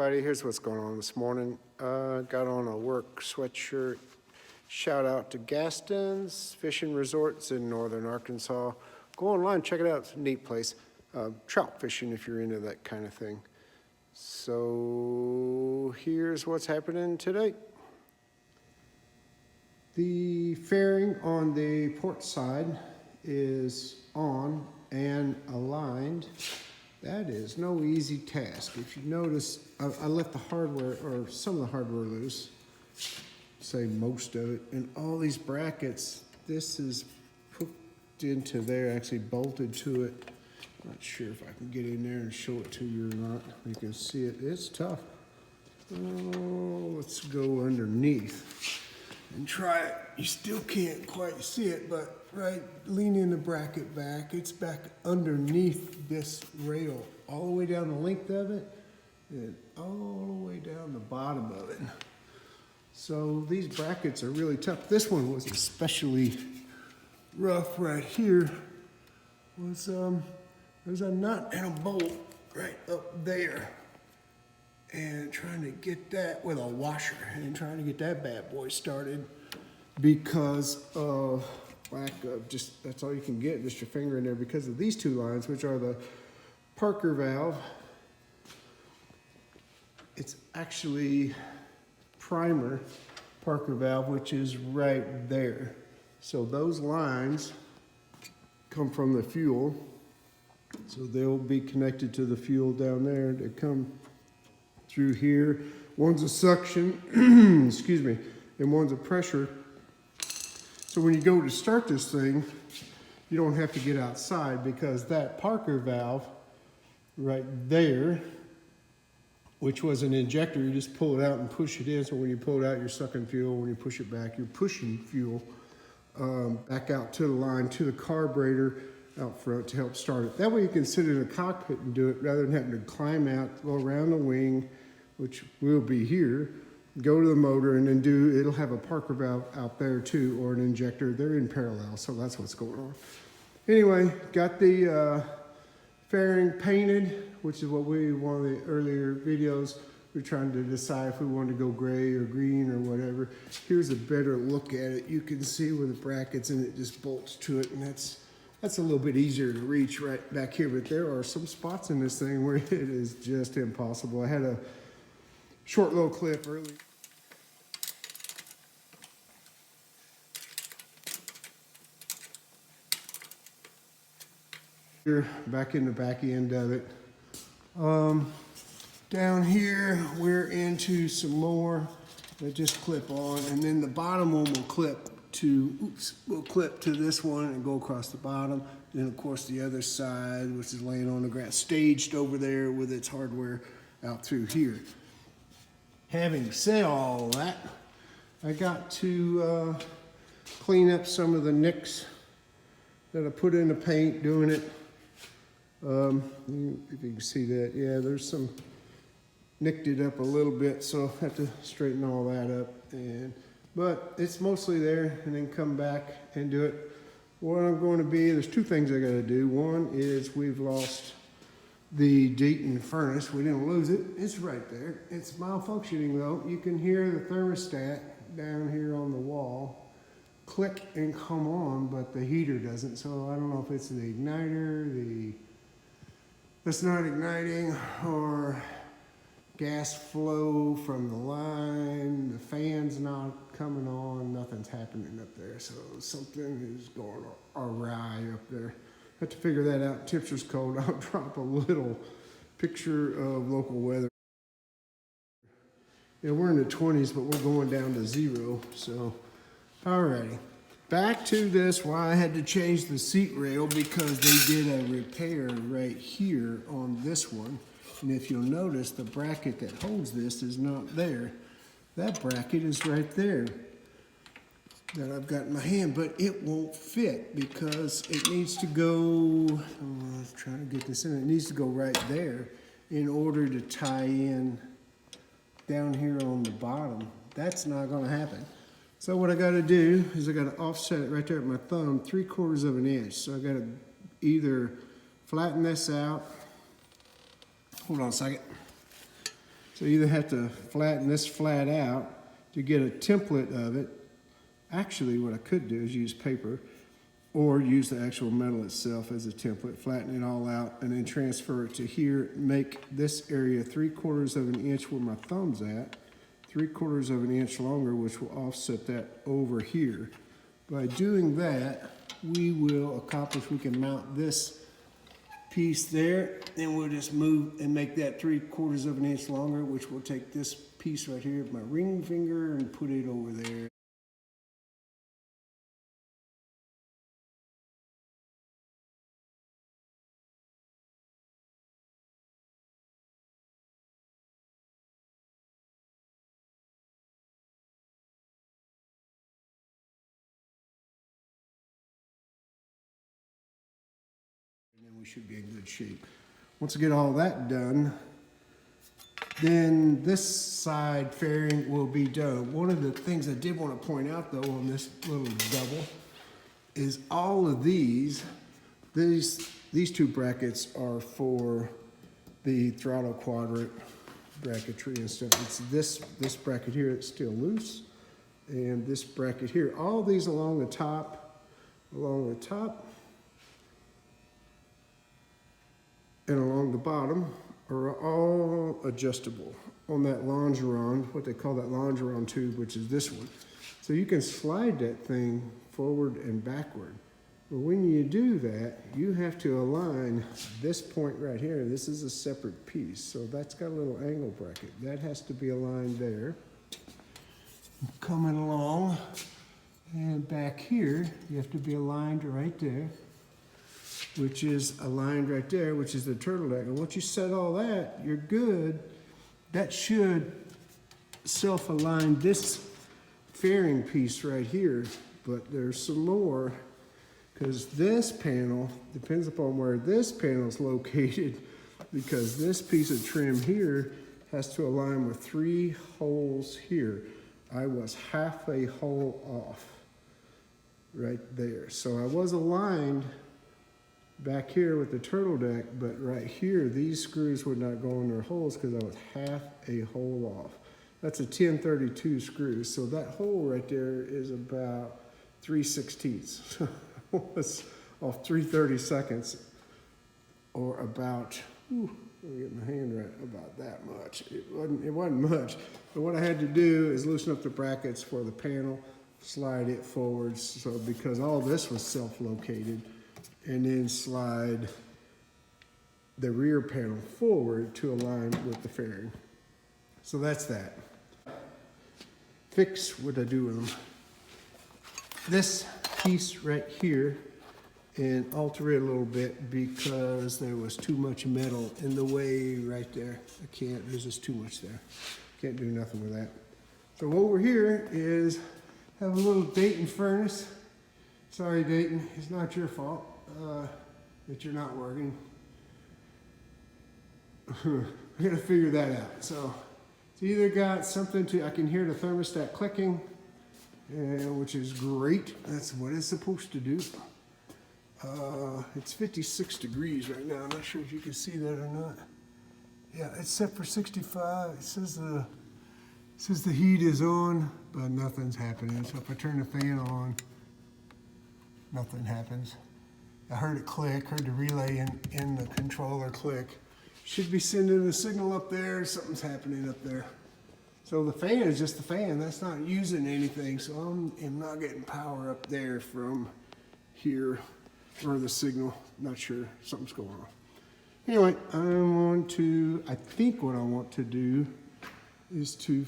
everybody, here's what's going on this morning. Got on a work sweatshirt. Shout out to Gaston's Fishing Resorts in northern Arkansas. Go online, check it out, it's a neat place. Trout fishing if you're into that kind of thing. So here's what's happening today. The fairing on the port side is on and aligned. That is no easy task. If you notice, I left the hardware, or some of the hardware loose, say most of it, and all these brackets, this is put into there, actually bolted to it. Not sure if I can get in there and show it to you or not. You can see it, it's tough. Oh, let's go underneath and try it. You still can't quite see it, but right, leaning the bracket back, it's back underneath this rail, all the way down the length of it, and all the way down the bottom of it. So these brackets are really tough. This one was especially rough right here. There's a nut and a bolt right up there. And trying to get that with a washer and trying to get that bad boy started because of lack of just, that's all you can get, just your finger in there because of these two lines, which are the Parker valve. It's actually primer Parker valve, which is right there. So those lines come from the fuel. So they'll be connected to the fuel down there. They come through here. One's a suction, excuse me, and one's a pressure. So when you go to start this thing, you don't have to get outside because that Parker valve right there, which was an injector, you just pull it out and push it in. So when you pull it out, you're sucking fuel. When you push it back, you're pushing fuel back out to the line, to the carburetor out front to help start it. That way you can sit in a cockpit and do it rather than having to climb out, go around the wing, which will be here, go to the motor and then it'll have a Parker valve out there too, or an injector. They're in parallel, so that's what's going on. Anyway, got the fairing painted, which is what one of the earlier videos, we're trying to decide if we want to go gray or green or whatever. Here's a better look at it. You can see where the brackets and it just bolts to it, and that's a little bit easier to reach right back here, but there are some spots in this thing where it is just impossible. I had a short little clip early. Here, back in the back end of it. Down here, we're into some more that just clip on, and then the bottom one will clip to this one and go across the bottom. Then of course the other side, which is laying on the ground, staged over there with its hardware out through here. Having said all that, I got to clean up some of the nicks that I put in the paint doing it. If you can see that, yeah, there's some nicked it up a little bit, so I have to straighten all that up. But it's mostly there, and then come back and do it. What I'm going to be, there's two things I got to do. One is we've lost the Dayton furnace. We didn't lose it. It's right there. It's malfunctioning though. You can hear the thermostat down here on the wall click and come on, but the heater doesn't. So I don't know if it's the igniter, that's not igniting, or gas flow from the line, the fan's not coming on, nothing's happening up there. So something is going awry up there. Have to figure that out. Temperature's cold. I'll drop a little picture of local weather. Yeah, we're in the 20s, but we're going down to 0. So, alrighty. Back to this, why I had to change the seat rail, because they did a repair right here on this one. And if you'll notice, the bracket that holds this is not there. That bracket is right there that I've got in my hand, but it won't fit because it needs to go, I was trying to get this in, it needs to go right there in order to tie in down here on the bottom. That's not gonna happen. So what I gotta do is I gotta offset it right there at my thumb, 3/4 of an inch. So I gotta either flatten this out, hold on a second. So you either have to flatten this flat out to get a template of it. Actually, what I could do is use paper or use the actual metal itself as a template, flatten it all out, and then transfer it to here, make this area 3/4 of an inch where my thumb's at, 3/4 of an inch longer, which will offset that over here. By doing that, we will accomplish, we can mount this piece there, then we'll just move and make that 3/4 of an inch longer, which will take this piece right here, my ring finger, and put it over there. And then we should be in good shape. Once I get all that done, then this side fairing will be done. One of the things I did want to point out though on this little double is all of these two brackets are for the throttle quadrant bracketry and stuff. It's this bracket here that's still loose, and this bracket here. All these along the top, and along the bottom are all adjustable on that longeron, what they call that longeron tube, which is this one. So you can slide that thing forward and backward. But when you do that, you have to align this point right here. This is a separate piece, so that's got a little angle bracket. That has to be aligned there. Coming along, and back here, you have to be aligned right there, which is aligned right there, which is the turtleneck. And once you set all that, you're good. That should self-align this fairing piece right here, but there's some more, because this panel depends upon where this panel is located, because this piece of trim here has to align with 3 holes here. I was half a hole off right there. So I was aligned back here with the turtleneck, but right here, these screws would not go in their holes because I was half a hole off. That's a 1032 screw. So that hole right there is about 3/16. Was off 3/32, or about, let me get my hand right, about that much. It wasn't much, but what I had to do is loosen up the brackets for the panel, slide it forward, so because all this was self-located, and then slide the rear panel forward to align with the fairing. So that's that. Fix what I do with them. This piece right here, and alter it a little bit because there was too much metal in the way right there. There's just too much there. Can't do nothing with that. So over here is, have a little Dayton furnace. Sorry, Dayton, it's not your fault that you're not working. I gotta figure that out. So it's either got something to, I can hear the thermostat clicking, which is great. That's what it's supposed to do. It's 56 degrees right now. I'm not sure if you can see that or not. Yeah, it's set for 65. It says the heat is on, but nothing's happening. So if I turn the fan on, nothing happens. I heard it click, heard the relay in the controller click. Should be sending a signal up there. Something's happening up there. So the fan is just the fan. That's not using anything. So I'm not getting power up there from here, or the signal. Not sure. Something's going on. Anyway, I think what I want to do is to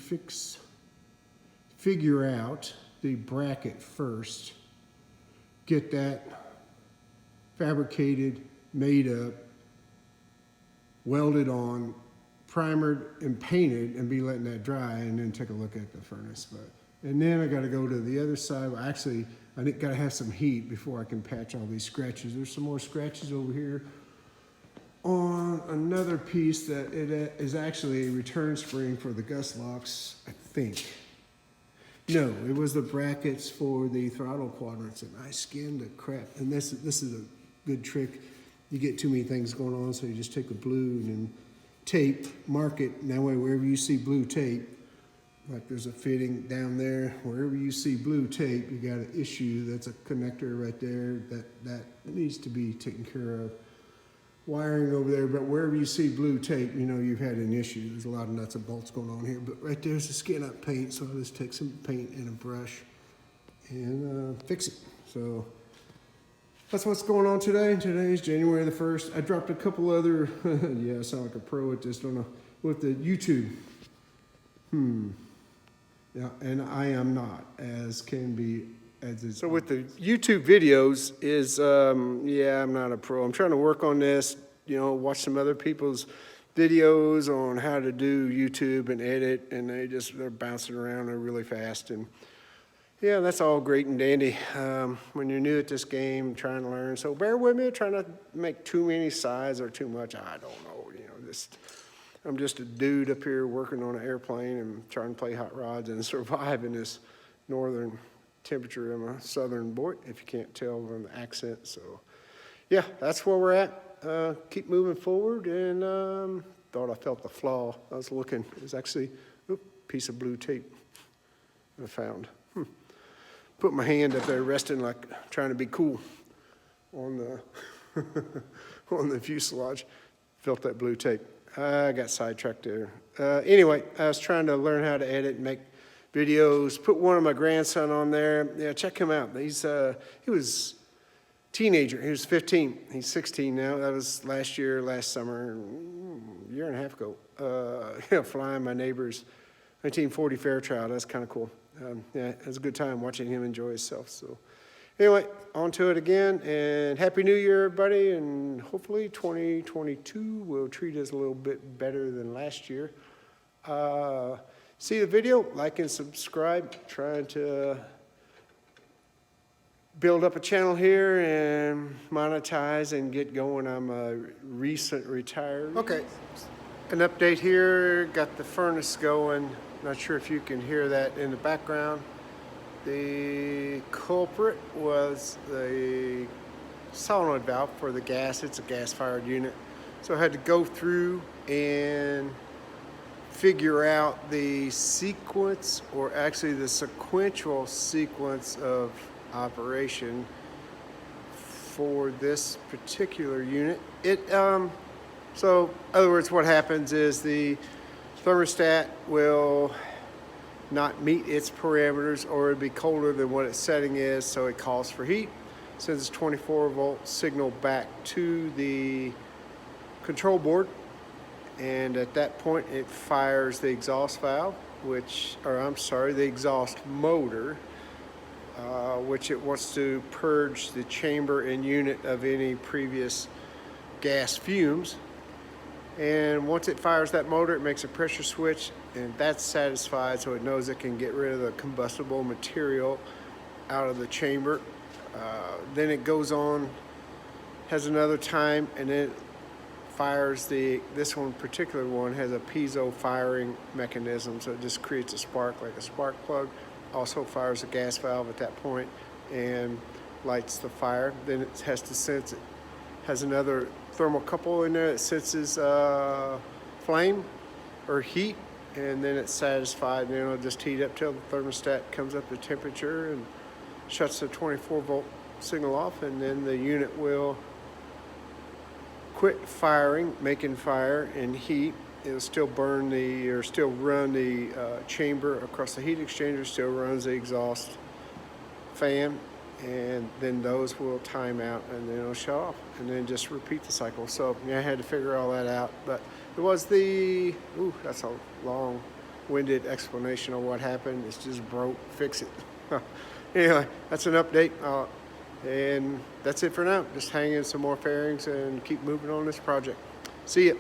figure out the bracket first. Get that fabricated, made up, welded on, primered and painted, and be letting that dry, and then take a look at the furnace. And then I got to go to the other side. Well, actually, I got to have some heat before I can patch all these scratches. There's some more scratches over here on another piece that it is actually a return spring for the gust locks, I think. No, it was the brackets for the throttle quadrants, and I skinned the crap. And this is a good trick. You get too many things going on, so you just take the blue and then tape, mark it, and that way wherever you see blue tape, like there's a fitting down there, wherever you see blue tape, you got an issue. That's a connector right there that needs to be taken care of. Wiring over there, but wherever you see blue tape, you know you've had an issue. There's a lot of nuts and bolts going on here, but right there's the skin up paint, so I'll just take some paint and a brush and fix it. So that's what's going on today. Today's January the 1st. I dropped a couple other, yeah, I sound like a pro at this, don't know, with the YouTube. Yeah, and I am not, as can be. So with the YouTube videos is, yeah, I'm not a pro. I'm trying to work on this, you know, watch some other people's videos on how to do YouTube and edit, and they're bouncing around really fast. And yeah, that's all great and dandy when you're new at this game, trying to learn. So bear with me, trying not to make too many sides or too much. I don't know, you know, I'm just a dude up here working on an airplane and trying to play hot rods and survive in this northern temperature. I'm a southern boy, if you can't tell from the accent. So yeah, that's where we're at. Keep moving forward, and thought I felt the flaw. I was looking, it's actually a piece of blue tape I found. Put my hand up there resting, like trying to be cool on the on the fuselage. Felt that blue tape. I got sidetracked there. Anyway, I was trying to learn how to edit and make videos. Put one of my grandson on there. Yeah, check him out. He was a teenager. He was 15. He's 16 now. That was last summer, a year and a half ago. Flying my neighbor's 1940 Fairchild. That's kind of cool. Yeah, it was a good time watching him enjoy himself. So anyway, on to it again, and Happy New Year, everybody, and hopefully 2022 will treat us a little bit better than last year. See the video, like and subscribe. Trying to build up a channel here and monetize and get going. I'm a recent retiree. Okay, an update here. Got the furnace going. Not sure if you can hear that in the background. The culprit was the solenoid valve for the gas. It's a gas-fired unit. So I had to go through and figure out the sequence, or actually the sequential sequence of operation for this particular unit. So in other words, what happens is the thermostat will not meet its parameters, or it'll be colder than what its setting is, so it calls for heat, sends a 24-volt signal back to the control board, and at that point it fires the exhaust valve, the exhaust motor, which it wants to purge the chamber and unit of any previous gas fumes. And once it fires that motor, it makes a pressure switch, and that's satisfied, so it knows it can get rid of the combustible material out of the chamber. Then it goes on, has another time, and then it fires this particular one has a piezo firing mechanism, so it just creates a spark like a spark plug. Also fires a gas valve at that point and lights the fire. Then it has to sense it. Has another thermocouple in there that senses flame or heat, and then it's satisfied, and then it'll just heat up till the thermostat comes up to temperature and shuts the 24-volt signal off, and then the unit will quit firing, making fire and heat. It'll still run the chamber across the heat exchanger, still runs the exhaust fan, and then those will time out, and then it'll shut off, and then just repeat the cycle. So yeah, I had to figure all that out, but it was that's a long-winded explanation of what happened. It's just broke, fix it. Anyway, that's an update, and that's it for now. Just hang in some more fairings and keep moving on this project. See ya.